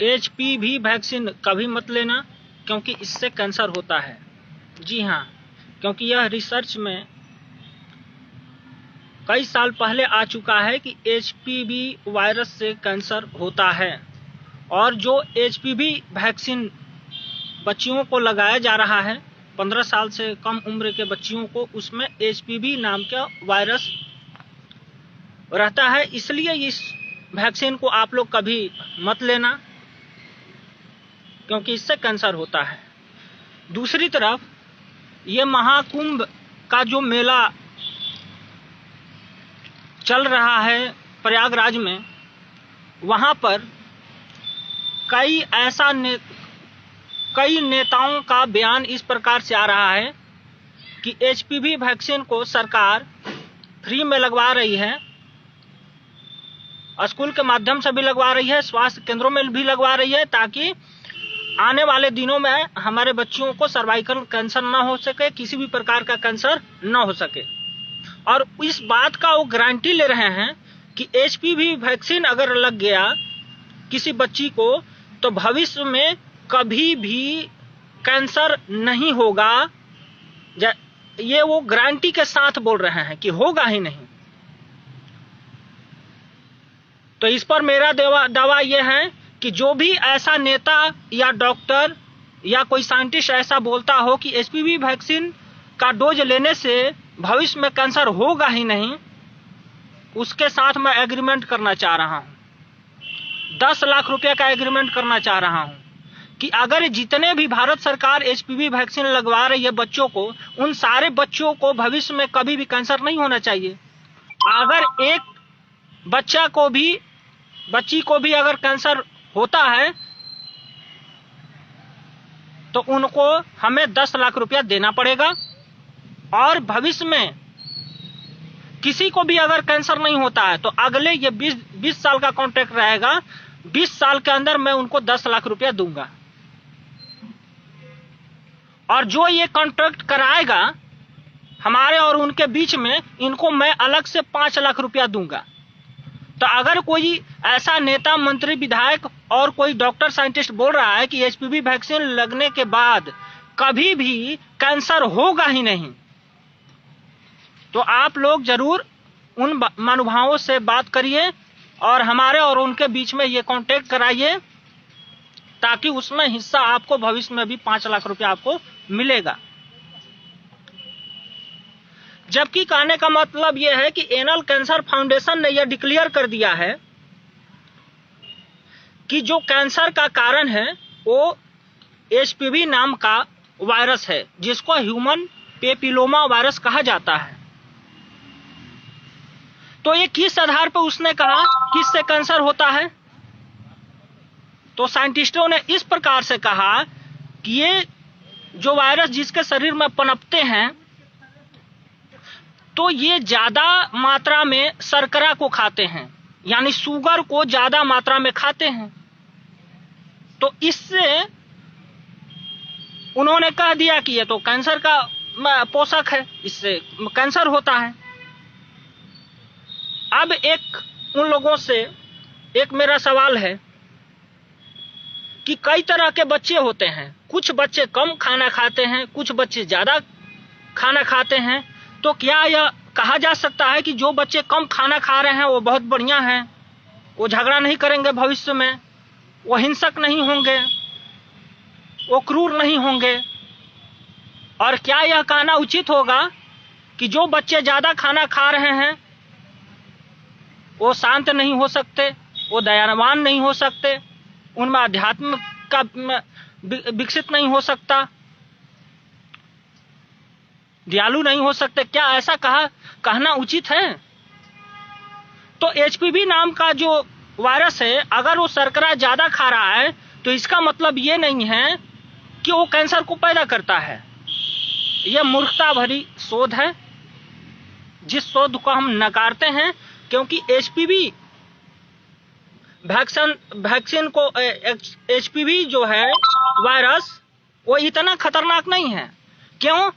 HPV vaccine कभी मत लेना, क्योंकि इससे कैंसर होता है। जी हाँ, क्योंकि यह रिसर्च में कई साल पहले आ चुका है कि HPV वायरस से कैंसर होता है। और जो HPV वैक्सीन बच्चियों को लगाया जा रहा है, 15 साल से कम उम्र के बच्चियों को, उसमें HPV नाम का वायरस रहता है। इसलिए इस वैक्सीन को आप लोग कभी मत लेना, क्योंकि इससे कैंसर होता है। दूसरी तरफ ये महाकुंभ का जो मेला चल रहा है प्रयागराज में, वहां पर कई नेताओं का बयान इस प्रकार से आ रहा है कि HPV वैक्सीन को सरकार फ्री में लगवा रही है, स्कूल के माध्यम से भी लगवा रही है, स्वास्थ्य केंद्रों में भी लगवा रही है, ताकि आने वाले दिनों में हमारे बच्चियों को सर्वाइकल कैंसर ना हो सके, किसी भी प्रकार का कैंसर ना हो सके। और इस बात का वो गारंटी ले रहे हैं कि HPV वैक्सीन अगर लग गया किसी बच्ची को, तो भविष्य में कभी भी कैंसर नहीं होगा। ये वो गारंटी के साथ बोल रहे हैं कि होगा ही नहीं। तो इस पर मेरा दावा यह है कि जो भी ऐसा नेता या डॉक्टर या कोई साइंटिस्ट ऐसा बोलता हो कि HPV वैक्सीन का डोज लेने से भविष्य में कैंसर होगा ही नहीं, उसके साथ मैं एग्रीमेंट करना चाह रहा हूं। 10 लाख रुपए का एग्रीमेंट करना चाह रहा हूं कि अगर जितने भी भारत सरकार HPV वैक्सीन लगवा रही है बच्चों को, उन सारे बच्चों को भविष्य में कभी भी कैंसर नहीं होना चाहिए। अगर एक बच्ची को भी अगर कैंसर होता है तो उनको हमें 10 लाख रुपया देना पड़ेगा। और भविष्य में किसी को भी अगर कैंसर नहीं होता है तो अगले ये 20 साल का कॉन्ट्रैक्ट रहेगा, 20 साल के अंदर मैं उनको 10 लाख रुपया दूंगा। और जो ये कॉन्ट्रैक्ट कराएगा हमारे और उनके बीच में, इनको मैं अलग से 5 लाख रुपया दूंगा। तो अगर कोई ऐसा नेता, मंत्री, विधायक और कोई डॉक्टर, साइंटिस्ट बोल रहा है कि HPV वैक्सीन लगने के बाद कभी भी कैंसर होगा ही नहीं, तो आप लोग जरूर उन महानुभावों से बात करिए और हमारे और उनके बीच में ये कॉन्टेक्ट कराइए, ताकि उसमें हिस्सा आपको भविष्य में भी 5 लाख रुपया आपको मिलेगा। जबकि कहने का मतलब यह है कि एनल कैंसर फाउंडेशन ने यह डिक्लेयर कर दिया है कि जो कैंसर का कारण है वो HPV नाम का वायरस है, जिसको ह्यूमन पेपिलोमा वायरस कहा जाता है। तो ये किस आधार पर उसने कहा किससे कैंसर होता है? तो साइंटिस्टों ने इस प्रकार से कहा कि ये जो वायरस जिसके शरीर में पनपते हैं, तो ये ज्यादा मात्रा में शर्करा को खाते हैं, यानी शुगर को ज्यादा मात्रा में खाते हैं। तो इससे उन्होंने कह दिया कि ये तो कैंसर का पोषक है, इससे कैंसर होता है। अब उन लोगों से एक मेरा सवाल है कि कई तरह के बच्चे होते हैं, कुछ बच्चे कम खाना खाते हैं, कुछ बच्चे ज्यादा खाना खाते हैं। तो क्या यह कहा जा सकता है कि जो बच्चे कम खाना खा रहे हैं वो बहुत बढ़िया हैं, वो झगड़ा नहीं करेंगे भविष्य में, वो हिंसक नहीं होंगे, वो क्रूर नहीं होंगे? और क्या यह कहना उचित होगा कि जो बच्चे ज्यादा खाना खा रहे हैं वो शांत नहीं हो सकते, वो दयावान नहीं हो सकते, उनमें अध्यात्म का विकसित नहीं हो सकता, दयालु नहीं हो सकते? क्या ऐसा कहना उचित है? तो HPV नाम का जो वायरस है, अगर वो शर्करा ज्यादा खा रहा है तो इसका मतलब ये नहीं है कि वो कैंसर को पैदा करता है। यह मूर्खता भरी शोध है, जिस शोध को हम नकारते हैं, क्योंकि HPV वैक्सीन को HPV जो है वायरस, वो इतना खतरनाक नहीं है। क्यों?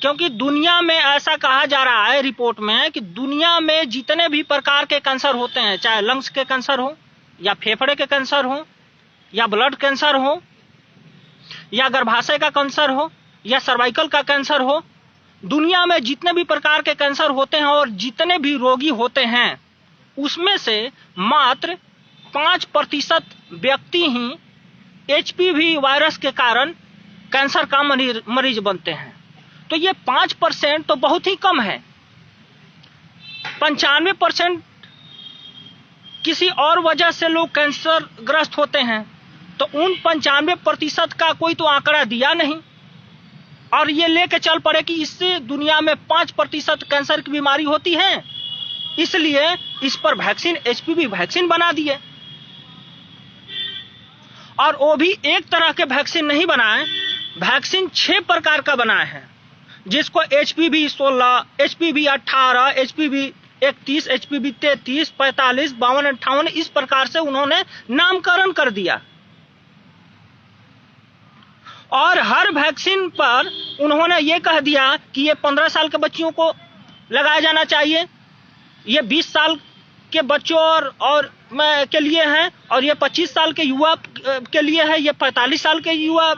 क्योंकि दुनिया में ऐसा कहा जा रहा है रिपोर्ट में कि दुनिया में जितने भी प्रकार के कैंसर होते हैं, चाहे लंग्स के कैंसर हो या फेफड़े के कैंसर हो, या ब्लड कैंसर हो, या गर्भाशय का कैंसर हो, या सर्वाइकल का कैंसर हो, दुनिया में जितने भी प्रकार के कैंसर होते हैं और जितने भी रोगी होते हैं उसमें से मात्र 5% व्यक्ति ही एचपीवी वायरस के कारण कैंसर का मरीज बनते हैं। तो ये 5% तो बहुत ही कम है। 95% किसी और वजह से लोग कैंसर ग्रस्त होते हैं, तो उन 95% का कोई तो आंकड़ा दिया नहीं, और ये लेके चल पड़े कि इससे दुनिया में 5% कैंसर की बीमारी होती है, इसलिए इस पर वैक्सीन, एचपीवी वैक्सीन बना दिए। और वो भी एक तरह के वैक्सीन नहीं बनाए, वैक्सीन 6 प्रकार का बनाए हैं, जिसको एचपीवी 16, एचपीवी 18, एचपीवी 31, एचपीवी 33, 45, 52, 58 इस प्रकार से उन्होंने नामकरण कर दिया। और हर वैक्सीन पर उन्होंने ये कह दिया कि ये 15 साल के बच्चियों को लगाया जाना चाहिए, ये 20 साल के बच्चों और के लिए है, और ये 25 साल के युवा के लिए है, ये 45 साल के युवा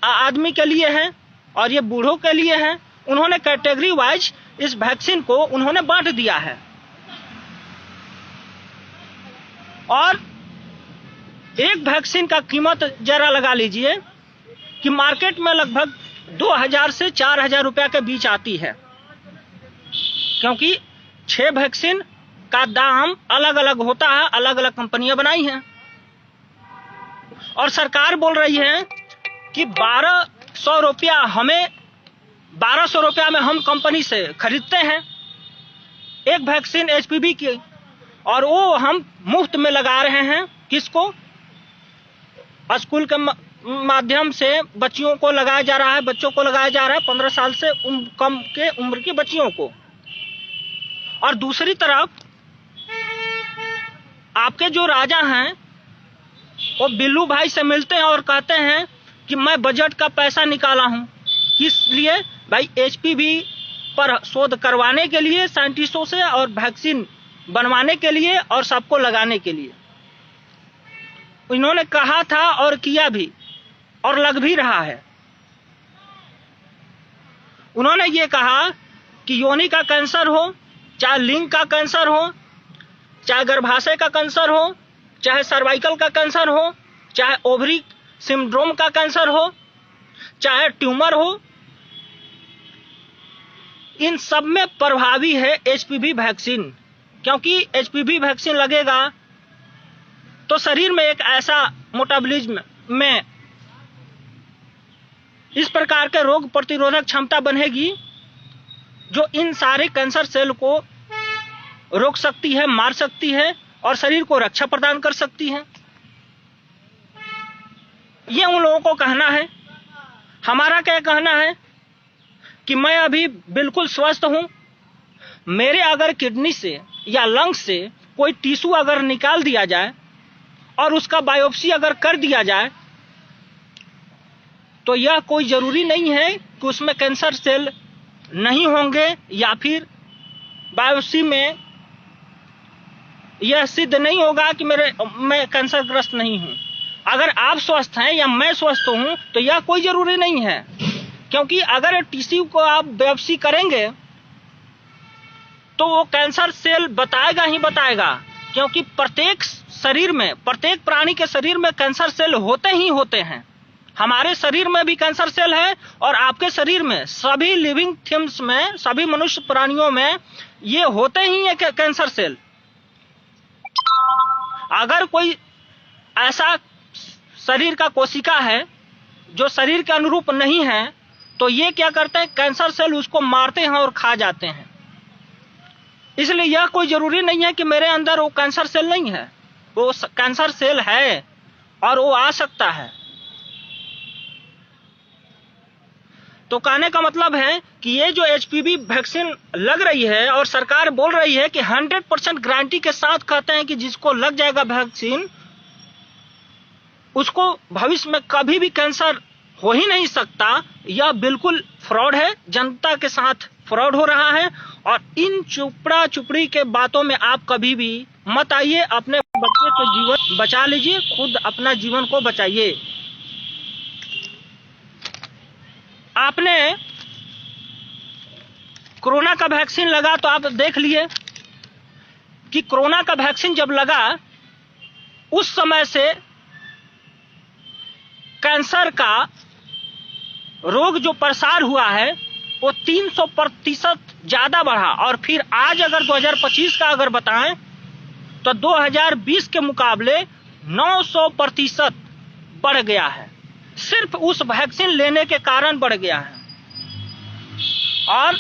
आदमी के लिए है, और ये बूढ़ों के लिए है। उन्होंने कैटेगरी वाइज इस वैक्सीन को उन्होंने बांट दिया है। और एक वैक्सीन का कीमत जरा लगा लीजिए कि मार्केट में लगभग 2000 से 4000 रुपया के बीच आती है, क्योंकि 6 वैक्सीन का दाम अलग अलग होता है, अलग अलग कंपनियां बनाई हैं। और सरकार बोल रही है कि 1200 रुपया में हम कंपनी से खरीदते हैं एक वैक्सीन एचपीवी की, और वो हम मुफ्त में लगा रहे हैं। किसको? स्कूल के माध्यम से बच्चियों को लगाया जा रहा है, बच्चों को लगाया जा रहा है, 15 साल से कम के उम्र की बच्चियों को। और दूसरी तरफ आपके जो राजा हैं वो बिल्लू भाई से मिलते हैं और कहते हैं कि मैं बजट का पैसा निकाला हूं। किस लिए? भाई एचपीवी पर शोध करवाने के लिए साइंटिस्टों से, और वैक्सीन बनवाने के लिए, और सबको लगाने के लिए। इन्होंने कहा था और किया भी, और लग भी रहा है। उन्होंने ये कहा कि योनि का कैंसर हो, चाहे लिंग का कैंसर हो, चाहे गर्भाशय का कैंसर हो, चाहे सर्वाइकल का कैंसर हो, चाहे ओवरी सिंड्रोम का कैंसर हो, चाहे ट्यूमर हो, इन सब में प्रभावी है एचपीवी वैक्सीन। क्योंकि एचपीवी वैक्सीन लगेगा तो शरीर में एक ऐसा मेटाबॉलिज्म में इस प्रकार के रोग प्रतिरोधक क्षमता बनेगी जो इन सारे कैंसर सेल को रोक सकती है, मार सकती है, और शरीर को रक्षा प्रदान कर सकती है। ये उन लोगों को कहना है। हमारा क्या कहना है कि मैं अभी बिल्कुल स्वस्थ हूं, मेरे अगर किडनी से या लंग से कोई टिश्यू अगर निकाल दिया जाए और उसका बायोप्सी अगर कर दिया जाए, तो यह कोई जरूरी नहीं है कि उसमें कैंसर सेल नहीं होंगे, या फिर बायोप्सी में यह सिद्ध नहीं होगा कि मैं कैंसर ग्रस्त नहीं हूं। अगर आप स्वस्थ हैं या मैं स्वस्थ हूं तो यह कोई जरूरी नहीं है, क्योंकि अगर टिश्यू को आप बायोप्सी करेंगे तो वो कैंसर सेल बताएगा ही बताएगा, क्योंकि प्रत्येक शरीर में, प्रत्येक प्राणी के शरीर में कैंसर सेल होते ही होते हैं। हमारे शरीर में भी कैंसर सेल है, और आपके शरीर में, सभी लिविंग थिंग्स में, सभी मनुष्य प्राणियों में ये होते ही है कैंसर सेल। अगर कोई ऐसा शरीर का कोशिका है जो शरीर के अनुरूप नहीं है, तो ये क्या करते हैं, कैंसर सेल उसको मारते हैं और खा जाते हैं। इसलिए यह कोई जरूरी नहीं है कि मेरे अंदर वो कैंसर सेल नहीं है, वो कैंसर सेल है और वो आ सकता है। तो कहने का मतलब है कि ये जो एचपीवी वैक्सीन लग रही है और सरकार बोल रही है कि 100% गारंटी के साथ कहते हैं कि जिसको लग जाएगा वैक्सीन उसको भविष्य में कभी भी कैंसर हो ही नहीं सकता, यह बिल्कुल फ्रॉड है। जनता के साथ फ्रॉड हो रहा है, और इन चुपड़ा चुपड़ी के बातों में आप कभी भी मत आइए। अपने बच्चे के जीवन बचा लीजिए, खुद अपना जीवन को बचाइए। आपने कोरोना का वैक्सीन लगा तो आप देख लिए कि कोरोना का वैक्सीन जब लगा उस समय से कैंसर का रोग जो प्रसार हुआ है वो 300% ज्यादा बढ़ा। और फिर आज अगर 2025 का अगर बताएं तो 2020 के मुकाबले 900% बढ़ गया है। सिर्फ उस वैक्सीन लेने के कारण बढ़ गया है। और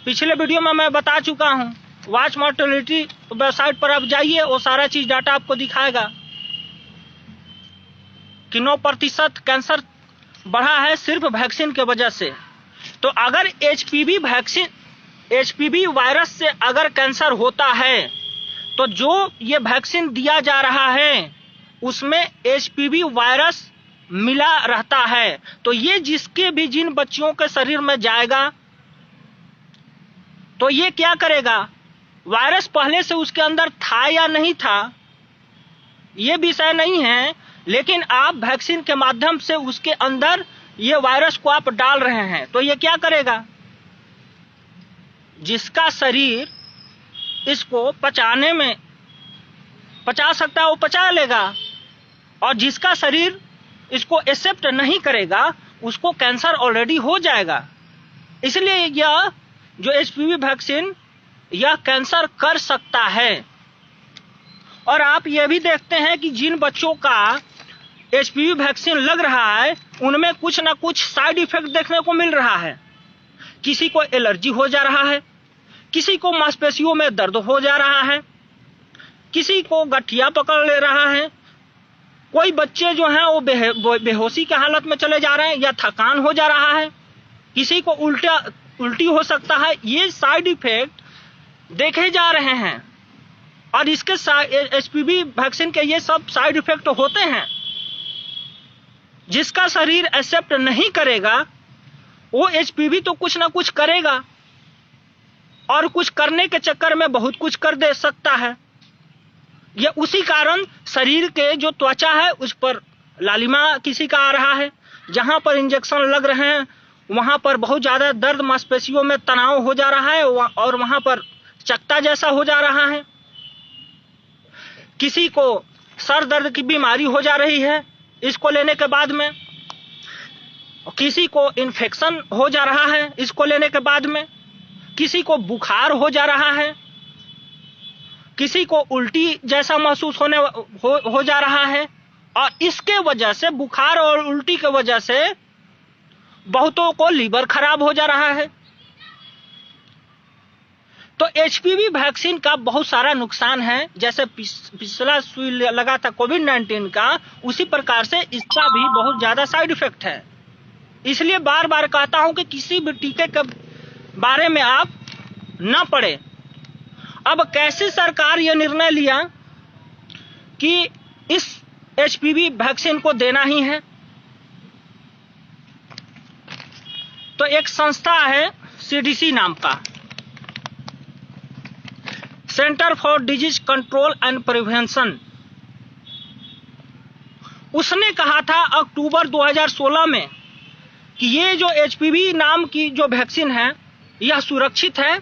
पिछले वीडियो में मैं बता चुका हूं, वॉच मॉर्टेलिटी वेबसाइट पर आप जाइए, वो सारा चीज डाटा आपको दिखाएगा कि 9% कैंसर बढ़ा है सिर्फ वैक्सीन के वजह से। तो अगर एचपीवी वायरस से अगर कैंसर होता है तो जो ये वैक्सीन दिया जा रहा है उसमें एचपीवी वायरस मिला रहता है। तो ये जिसके भी जिन बच्चियों के शरीर में जाएगा तो ये क्या करेगा, वायरस पहले से उसके अंदर था या नहीं था ये विषय नहीं है, लेकिन आप वैक्सीन के माध्यम से उसके अंदर ये वायरस को आप डाल रहे हैं। तो ये क्या करेगा, जिसका शरीर इसको पचाने में पचा सकता है वो पचा लेगा, और जिसका शरीर इसको एक्सेप्ट नहीं करेगा उसको कैंसर ऑलरेडी हो जाएगा। इसलिए यह जो एचपीवी वैक्सीन यह कैंसर कर सकता है। और आप ये भी देखते हैं कि जिन बच्चों का एचपीवी वैक्सीन लग रहा है उनमें कुछ ना कुछ साइड इफेक्ट देखने को मिल रहा है। किसी को एलर्जी हो जा रहा है, किसी को मांसपेशियों में दर्द हो जा रहा है, किसी को गठिया पकड़ ले रहा है, कोई बच्चे जो हैं वो बेहोशी की हालत में चले जा रहे हैं या थकान हो जा रहा है, किसी को उल्टी हो सकता है। ये साइड इफेक्ट देखे जा रहे हैं और इसके एचपीवी वैक्सीन के ये सब साइड इफेक्ट होते हैं। जिसका शरीर एक्सेप्ट नहीं करेगा वो एचपीवी तो कुछ ना कुछ करेगा और कुछ करने के चक्कर में बहुत कुछ कर दे सकता है। ये उसी कारण शरीर के जो त्वचा है उस पर लालिमा किसी का आ रहा है, जहां पर इंजेक्शन लग रहे हैं वहां पर बहुत ज्यादा दर्द, मांसपेशियों में तनाव हो जा रहा है और वहां पर चकत्ता जैसा हो जा रहा है। किसी को सर दर्द की बीमारी हो जा रही है इसको लेने के बाद में, किसी को इन्फेक्शन हो जा रहा है इसको लेने के बाद में, किसी को बुखार हो जा रहा है, किसी को उल्टी जैसा महसूस हो जा रहा है। और इसके वजह से, बुखार और उल्टी के वजह से बहुतों को लीवर खराब हो जा रहा है। तो एचपीवी वैक्सीन का बहुत सारा नुकसान है। जैसे पिछला सुई लगा था कोविड-19 का, उसी प्रकार से इसका भी बहुत ज्यादा साइड इफेक्ट है। इसलिए बार बार कहता हूं कि किसी भी टीके के बारे में आप न पढ़े। अब कैसे सरकार यह निर्णय लिया कि इस एचपीवी वैक्सीन को देना ही है, तो एक संस्था है सीडीसी नाम का, centre for disease control and prevention, उसने कहा था अक्टूबर 2016 में कि ये जो एचपीवी नाम की जो वैक्सीन है यह सुरक्षित है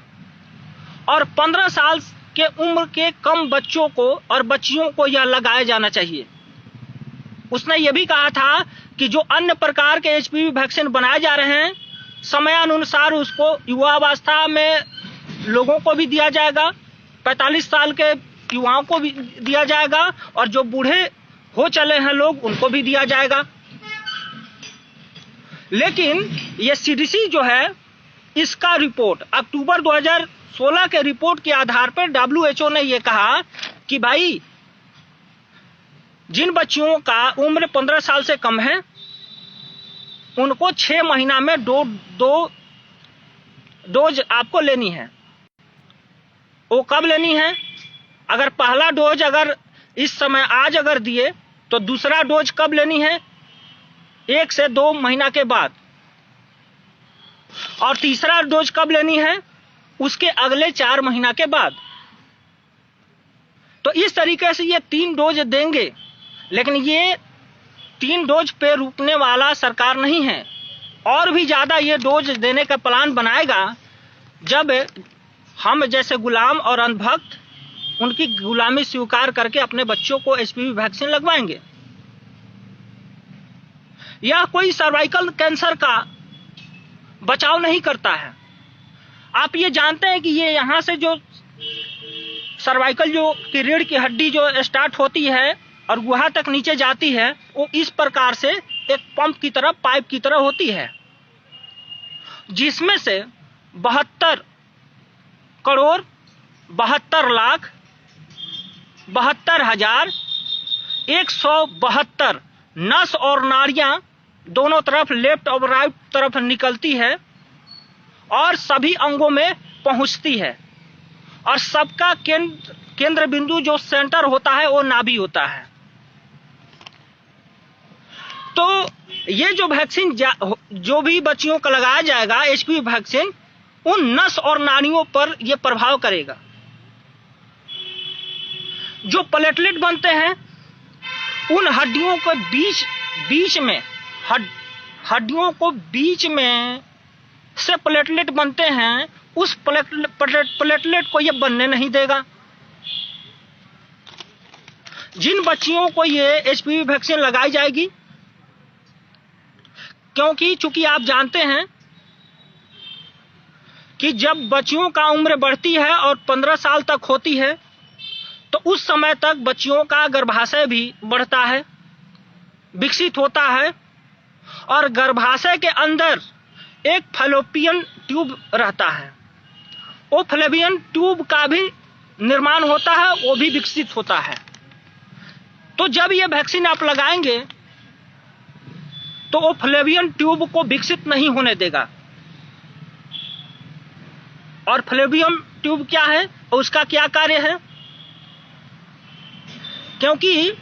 और 15 साल के उम्र के कम बच्चों को और बच्चियों को यह लगाया जाना चाहिए। उसने यह भी कहा था कि जो अन्य प्रकार के एचपीवी वैक्सीन बनाए जा रहे हैं समयानुसार उसको युवावस्था में लोगों को भी दिया जाएगा, 45 साल के युवाओं को भी दिया जाएगा और जो बूढ़े हो चले हैं लोग उनको भी दिया जाएगा। लेकिन ये सीडीसी जो है इसका रिपोर्ट अक्टूबर 2016 के रिपोर्ट के आधार पर WHO ने यह कहा कि भाई जिन बच्चियों का उम्र 15 साल से कम है उनको 6 महीना में दो डोज आपको लेनी है। वो कब लेनी है, अगर पहला डोज अगर इस समय आज अगर दिए तो दूसरा डोज कब लेनी है, 1 से 2 महीना के बाद, और तीसरा डोज कब लेनी है उसके अगले 4 महीना के बाद। तो इस तरीके से ये 3 डोज देंगे, लेकिन ये 3 डोज पे रुकने वाला सरकार नहीं है, और भी ज्यादा ये डोज देने का प्लान बनाएगा जब हम जैसे गुलाम और अंधभक्त उनकी गुलामी स्वीकार करके अपने बच्चों को एचपीवी वैक्सीन लगवाएंगे। यह कोई सर्वाइकल कैंसर का बचाव नहीं करता है। आप ये जानते हैं कि ये यहां से जो सर्वाइकल जो की रीढ़ की हड्डी जो स्टार्ट होती है और गुहा तक नीचे जाती है, वो इस प्रकार से एक पंप की तरह, पाइप की तरह होती है, जिसमें से 72 करोड़ 72 लाख 72,172 नस और नाड़ियां दोनों तरफ, लेफ्ट और राइट तरफ निकलती है और सभी अंगों में पहुंचती है, और सबका केंद्र बिंदु जो सेंटर होता है वो नाभि होता है। तो ये जो वैक्सीन जो भी बच्चियों का लगाया जाएगा एचपीवी वैक्सीन, उन नस और नाड़ियों पर यह प्रभाव करेगा। जो प्लेटलेट बनते हैं उन हड्डियों के बीच में हड्डियों को बीच में से प्लेटलेट बनते हैं, उस प्लेटलेट को ये बनने नहीं देगा। जिन बच्चियों को ये एचपीवी वैक्सीन लगाई जाएगी, क्योंकि चूंकि आप जानते हैं कि जब बच्चियों का उम्र बढ़ती है और 15 साल तक होती है, तो उस समय तक बच्चियों का गर्भाशय भी बढ़ता है, विकसित होता है, और गर्भाशय के अंदर एक फैलोपियन ट्यूब रहता है। वो फैलोपियन ट्यूब का भी निर्माण होता है, वो भी विकसित होता है। तो जब ये वैक्सीन आप लगाएंगे तो वो फैलोपियन ट्यूब को विकसित नहीं होने देगा। और फैलोपियन ट्यूब क्या है, उसका क्या कार्य है? क्योंकि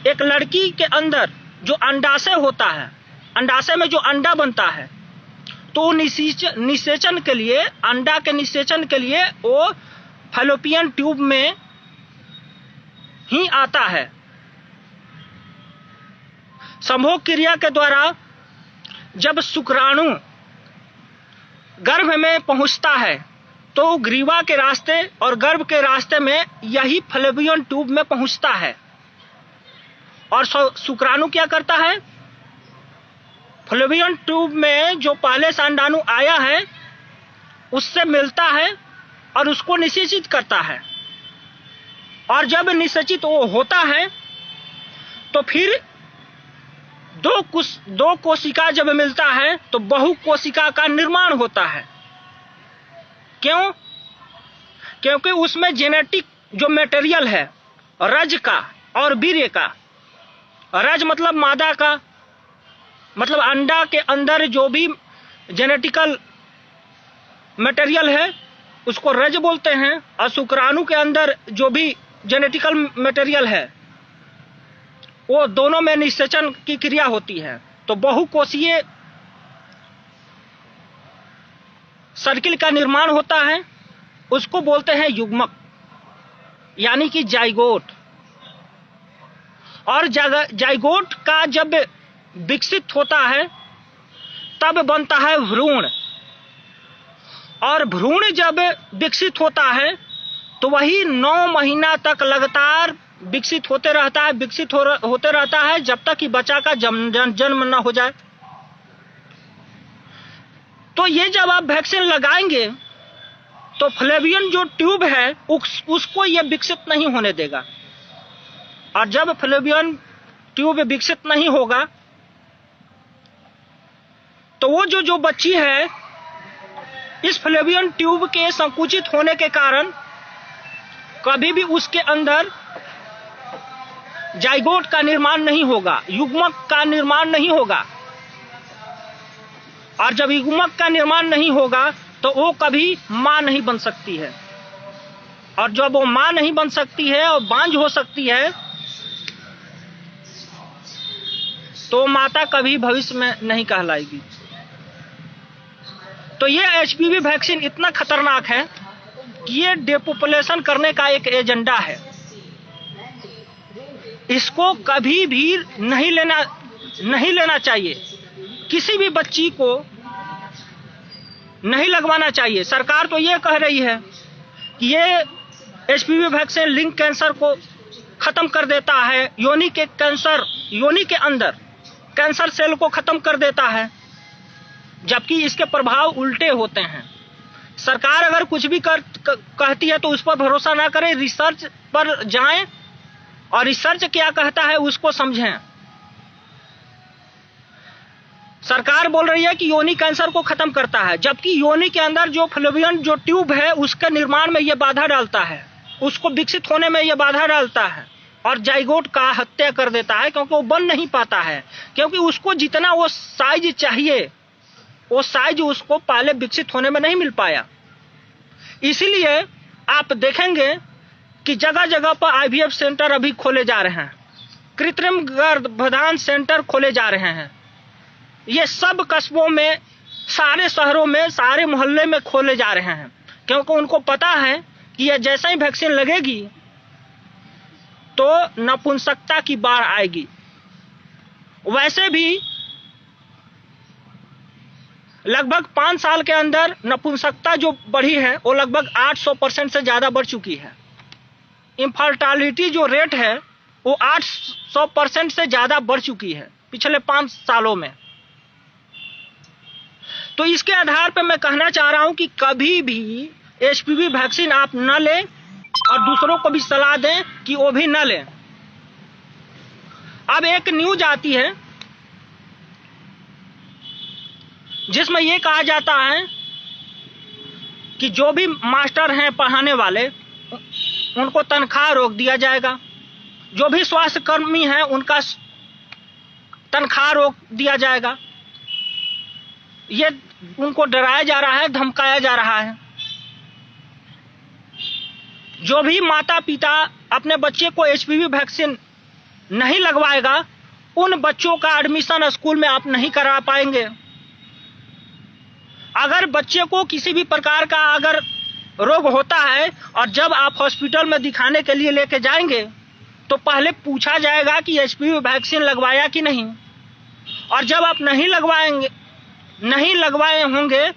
एक लड़की के अंदर जो अंडाशय होता है, अंडाशय में जो अंडा बनता है, तो निषेचन के लिए, अंडा के निषेचन के लिए वो फैलोपियन ट्यूब में ही आता है। संभोग क्रिया के द्वारा जब शुक्राणु गर्भ में पहुंचता है, तो ग्रीवा के रास्ते और गर्भ के रास्ते में यही फैलोपियन ट्यूब में पहुंचता है, और शुक्राणु क्या करता है, फैलोपियन ट्यूब में जो पहले से अंडाणु आया है उससे मिलता है और उसको निषेचित करता है। और जब निषेचित वो होता है तो फिर दो कोशिका जब मिलता है तो बहु कोशिका का निर्माण होता है। क्यों? क्योंकि उसमें जेनेटिक जो मटेरियल है रज का और वीर्य का, रज मतलब मादा का, मतलब अंडा के अंदर जो भी जेनेटिकल मटेरियल है उसको रज बोलते हैं, और शुक्राणु के अंदर जो भी जेनेटिकल मटेरियल है वो दोनों में निषेचन की क्रिया होती है। तो बहुकोशीय सर्किल का निर्माण होता है, उसको बोलते हैं युग्मक, यानी कि जाइगोट। और जाइगोट का जब विकसित होता है तब बनता है भ्रूण, और भ्रूण जब विकसित होता है तो वही 9 महीना तक लगातार विकसित होते रहता है, विकसित होते रहता है जब तक कि बच्चा का जन्म न हो जाए। तो ये जब आप वैक्सीन लगाएंगे तो फैलोपियन जो ट्यूब है उसको ये विकसित नहीं होने देगा, और जब फैलोपियन ट्यूब विकसित नहीं होगा तो वो जो बच्ची है, इस फैलोपियन ट्यूब के संकुचित होने के कारण कभी भी उसके अंदर जाइगोट का निर्माण नहीं होगा, युग्मक का निर्माण नहीं होगा। और जब युग्मक का निर्माण नहीं होगा तो वो कभी मां नहीं बन सकती है, और जब वो मां नहीं बन सकती है और बांझ हो सकती है तो माता कभी भविष्य में नहीं कहलाएगी। तो ये एचपीवी वैक्सीन इतना खतरनाक है कि ये डेपॉपुलेशन करने का एक एजेंडा है। इसको कभी भी नहीं लेना चाहिए। किसी भी बच्ची को नहीं लगवाना चाहिए। सरकार तो ये कह रही है कि ये HPV वैक्सीन लिंग कैंसर को खत्म कर देता है, योनि के अंदर कैंसर सेल को खत्म कर देता है, जबकि इसके प्रभाव उल्टे होते हैं। सरकार अगर कुछ भी कहती है तो उस पर भरोसा ना करें, रिसर्च पर जाएं और रिसर्च क्या कहता है उसको समझें। सरकार बोल रही है कि योनि कैंसर को खत्म करता है, जबकि योनि के अंदर जो फ्लोवियन जो ट्यूब है उसके निर्माण में यह बाधा डालता है, उसको विकसित होने में यह बाधा डालता है और जाइगोट का हत्या कर देता है, क्योंकि वो बन नहीं पाता है, क्योंकि उसको जितना वो साइज चाहिए वो साइज उसको पहले विकसित होने में नहीं मिल पाया। इसीलिए आप देखेंगे कि जगह जगह पर IVF सेंटर अभी खोले जा रहे हैं, कृत्रिम गर्भाधान सेंटर खोले जा रहे हैं। ये सब कस्बों में, सारे शहरों में, सारे मोहल्ले में खोले जा रहे हैं, क्योंकि उनको पता है कि ये जैसे ही वैक्सीन लगेगी तो नपुंसकता की बाढ़ आएगी। वैसे भी लगभग 5 साल के अंदर नपुंसकता जो बढ़ी है वो लगभग 800% से ज्यादा बढ़ चुकी है। इनफर्टिलिटी जो रेट है वो 800% से ज्यादा बढ़ चुकी है पिछले 5 सालों में। तो इसके आधार पर मैं कहना चाह रहा हूं कि कभी भी HPV वैक्सीन आप न लें और दूसरों को भी सलाह दें कि वो भी न लें। अब एक न्यूज आती है जिसमें यह कहा जाता है कि जो भी मास्टर हैं पढ़ाने वाले उनको तनख्वाह रोक दिया जाएगा, जो भी स्वास्थ्य कर्मी हैं उनका तनख्वाह रोक दिया जाएगा। ये उनको डराया जा रहा है, धमकाया जा रहा है। जो भी माता पिता अपने बच्चे को HPV वैक्सीन नहीं लगवाएगा उन बच्चों का एडमिशन स्कूल में आप नहीं करा पाएंगे। अगर बच्चे को किसी भी प्रकार का अगर रोग होता है और जब आप हॉस्पिटल में दिखाने के लिए लेके जाएंगे तो पहले पूछा जाएगा कि HPV वैक्सीन लगवाया कि नहीं, और जब आप नहीं लगवाए होंगे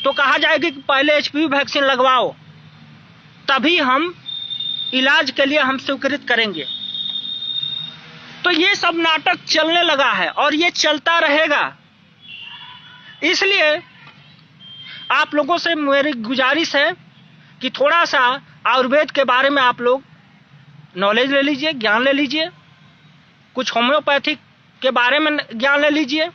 तो कहा जाएगा कि पहले HPV वैक्सीन लगवाओ, तभी हम इलाज के लिए हम स्वीकृत करेंगे। तो ये सब नाटक चलने लगा है और ये चलता रहेगा। इसलिए आप लोगों से मेरी गुजारिश है कि थोड़ा सा आयुर्वेद के बारे में आप लोग नॉलेज ले लीजिए, ज्ञान ले लीजिए, कुछ होम्योपैथिक के बारे में ज्ञान ले लीजिए,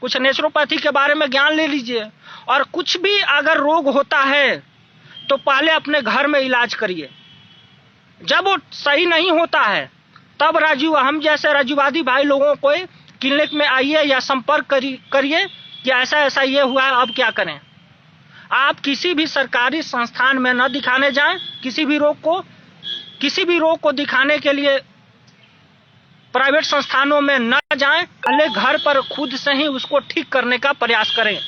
कुछ नेचुरोपैथी के बारे में ज्ञान ले लीजिए, और कुछ भी अगर रोग होता है तो पहले अपने घर में इलाज करिए। जब वो सही नहीं होता है तब हम जैसे राजूवादी भाई लोगों को क्लिनिक में आइए या संपर्क करिए कि ऐसा ऐसा ये हुआ है, अब क्या करें। आप किसी भी सरकारी संस्थान में न दिखाने जाएं, किसी भी रोग को दिखाने के लिए प्राइवेट संस्थानों में न जाएं, पहले घर पर खुद से ही उसको ठीक करने का प्रयास करें।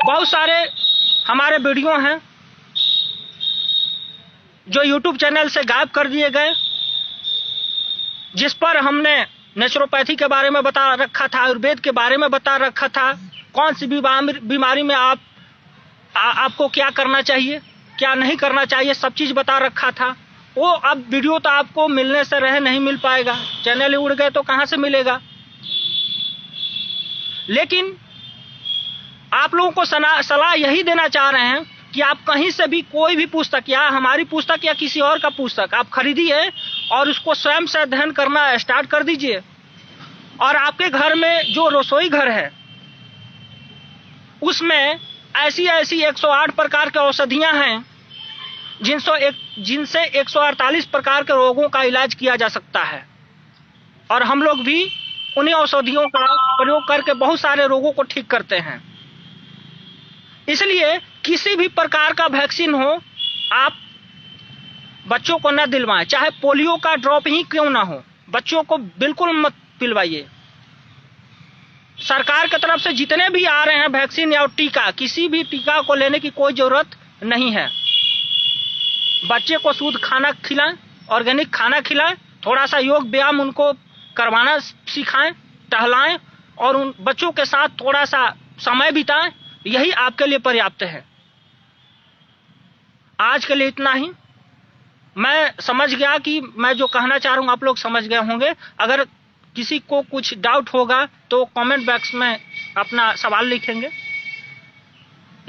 बहुत सारे हमारे वीडियो हैं जो YouTube चैनल से गायब कर दिए गए, जिस पर हमने नेचुरोपैथी के बारे में बता रखा था, आयुर्वेद के बारे में बता रखा था, कौन सी बीमारी में आपको क्या करना चाहिए, क्या नहीं करना चाहिए, सब चीज बता रखा था। वो अब वीडियो तो आपको मिलने से रहे नहीं मिल पाएगा, चैनल उड़ गए तो कहां से मिलेगा। लेकिन आप लोगों को सलाह यही देना चाह रहे हैं कि आप कहीं से भी कोई भी पुस्तक, या हमारी पुस्तक या किसी और का पुस्तक आप खरीदिए और उसको स्वयं से अध्ययन करना स्टार्ट कर दीजिए। और आपके घर में जो रसोई घर है उसमें ऐसी 108 प्रकार की औषधियां हैं जिनसे 148 प्रकार के रोगों का इलाज किया जा सकता है, और हम लोग भी उन्हीं औषधियों का प्रयोग करके बहुत सारे रोगों को ठीक करते हैं। इसलिए किसी भी प्रकार का वैक्सीन हो आप बच्चों को न दिलवाएं, चाहे पोलियो का ड्रॉप ही क्यों ना हो, बच्चों को बिल्कुल मत पिलवाइए। सरकार की तरफ से जितने भी आ रहे हैं वैक्सीन या टीका, किसी भी टीका को लेने की कोई जरूरत नहीं है। बच्चे को शुद्ध खाना खिलाएं, ऑर्गेनिक खाना खिलाएं, थोड़ा सा योग व्यायाम उनको करवाना सिखाएं, टहलाएं और उन बच्चों के साथ थोड़ा सा समय बिताएं। यही आपके लिए पर्याप्त है। आज के लिए इतना ही। मैं समझ गया कि मैं जो कहना चाह रहा हूं आप लोग समझ गए होंगे। अगर किसी को कुछ डाउट होगा तो कमेंट बॉक्स में अपना सवाल लिखेंगे।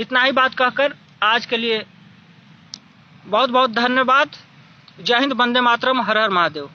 इतना ही बात कहकर आज के लिए बहुत बहुत धन्यवाद। जय हिंद, वंदे मातरम, हर हर महादेव।